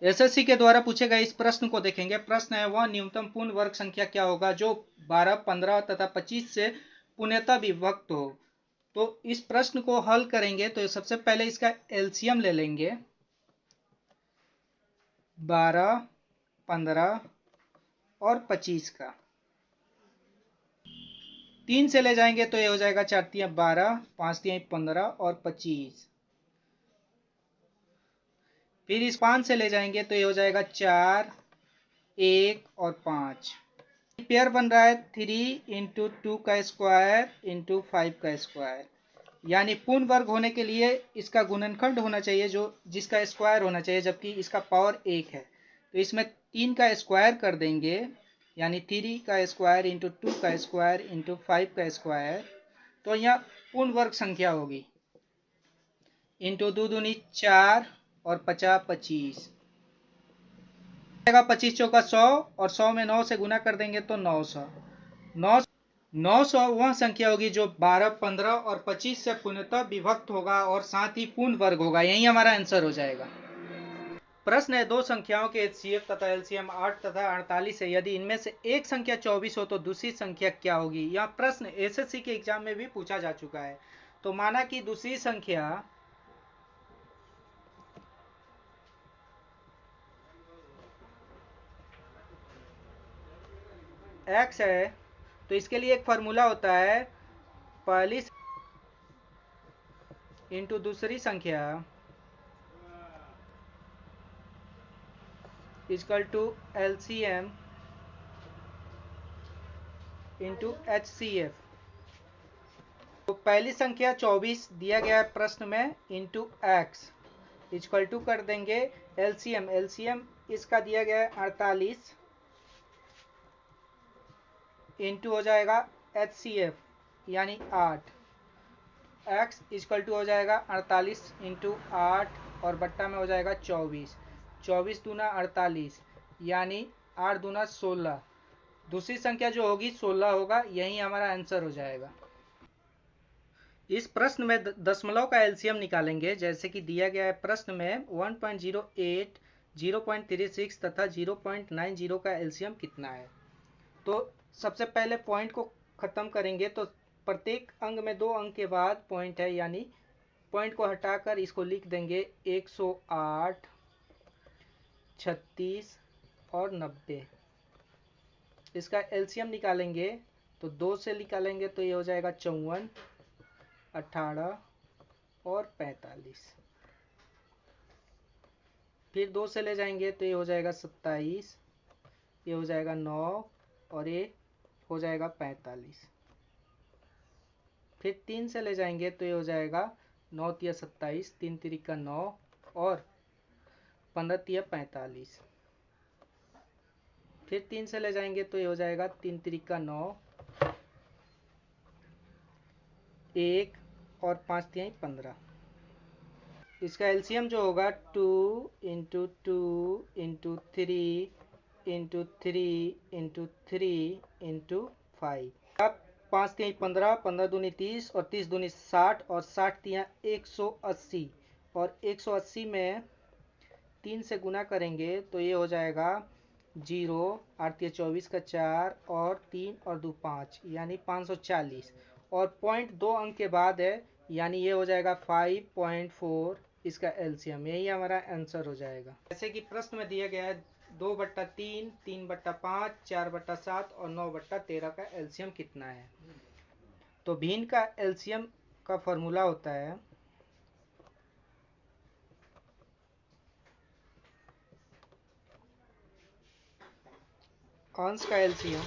SSC के द्वारा पूछे गए इस प्रश्न को देखेंगे। प्रश्न है, वह न्यूनतम पूर्ण वर्ग संख्या क्या होगा जो 12, 15 तथा 25 से पूर्णतः विभक्त हो। तो इस प्रश्न को हल करेंगे तो सबसे पहले इसका एलसीएम ले लेंगे। 12, 15 और 25 का 3 से ले जाएंगे तो ये हो जाएगा 4 तिया 12, 5 तिया 15 और 25। फिर इस 5 से ले जाएंगे तो ये हो जाएगा 4, 1 और 5। पेयर बन रहा है 3 इंटू 2 का स्क्वायर इंटू 5 का स्क्वायर, यानी पूर्ण वर्ग होने के लिए इसका गुणनखंड होना चाहिए जो जिसका स्क्वायर होना चाहिए, जबकि इसका पावर 1 है। तो इसमें 3 का स्क्वायर कर देंगे, यानी 3 का स्क्वायर इंटू 2 का स्क्वायर इंटू 5 का स्क्वायर। तो यहाँ पूर्ण वर्ग संख्या होगी इंटू 2 दूनी 4 और 50 25। 25 चौका 100 और 100 में 9 से गुना कर देंगे तो 900। 900 वह संख्या होगी जो 12, 15 और 25 से पूर्णतः विभक्त होगा और साथ ही पूर्ण वर्ग होगा। यही हमारा आंसर हो जाएगा। प्रश्न है, दो संख्याओं के एचसीएफ तथा एलसीएम 8 तथा 48 है। यदि इनमें से एक संख्या 24 हो तो दूसरी संख्या क्या होगी। यह प्रश्न एसएससी के एग्जाम में भी पूछा जा चुका है। तो माना कि दूसरी संख्या x है, तो इसके लिए एक फार्मूला होता है, पहली इंटू दूसरी संख्या equal to LCM into HCF. तो पहली संख्या 24 दिया गया है प्रश्न में इंटू एक्स इक्वल टू कर देंगे एलसीएम। एलसीएम इसका दिया गया है 48 इंटू हो जाएगा एचसीएफ यानी 8। एक्स इक्वल टू हो जाएगा 48 इंटू 8 और बट्टा में हो जाएगा 24। 24 दूना 48 यानी 8 दूना 16। दूसरी संख्या जो होगी 16 होगा। यही हमारा आंसर हो जाएगा। इस प्रश्न में दशमलव का एलसीएम निकालेंगे, जैसे कि दिया गया है प्रश्न में 1.08, 0.36 तथा 0.90 का एलसीएम कितना है। तो सबसे पहले पॉइंट को खत्म करेंगे। तो प्रत्येक अंक में 2 अंक के बाद पॉइंट है, यानी पॉइंट को हटाकर इसको लिख देंगे 108, 36 और 90। इसका एलसीएम निकालेंगे तो 2 से निकालेंगे तो ये हो जाएगा 54, 18 और 45। फिर 2 से ले जाएंगे तो ये हो जाएगा 27, ये हो जाएगा 9 और ये हो जाएगा 45। फिर 3 से ले जाएंगे तो ये हो जाएगा 9 तिया 27, 3 तिरिका 9 और 15 तिया 45। फिर 3 से ले जाएंगे तो ये हो जाएगा 3 तिरिका 9, 1 और 5 तिया 15। इसका एलसीएम जो होगा 2 into 2 into 3 into 3 into 3 into 5। अब 5 तिया 15, 15 दूनी 30 और 30 दूनी 60 और 60 तिया 180 और 180 में 3 से गुना करेंगे तो ये हो जाएगा 0, 8 तिया 24 का 4 और 3 और 2 5 यानी 540। और पॉइंट 2 अंक के बाद है, यानी ये हो जाएगा 5.4 इसका एलसीएम। यही हमारा आंसर हो जाएगा। जैसे कि प्रश्न में दिया गया है 2/3, 3/5, 4/7 और 9/13 का एलसीएम कितना है। तो भिन्न का एलसीएम का फॉर्मूला होता है अंश का एलसीएम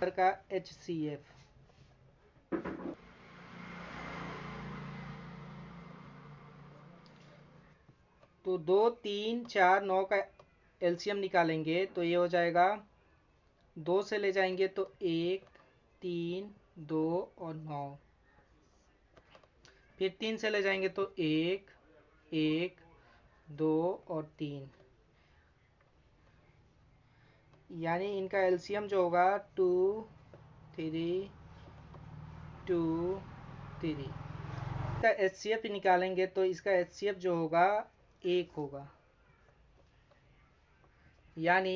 का एचसीएफ। तो 2, 3, 4, 9 का एलसीएम निकालेंगे तो ये हो जाएगा 2 से ले जाएंगे तो 1, 3, 2 और 9। फिर 3 से ले जाएंगे तो 1, 1, 2 और 3, यानी इनका एलसीएम जो होगा 2, 3, 2, 3। इसका HCF निकालेंगे तो इसका HCF जो होगा 1 होगा, यानी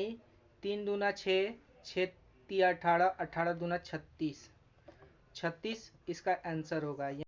3 दूना 6, 6 तिया 18, 18 दूना 36, 36 इसका आंसर होगा।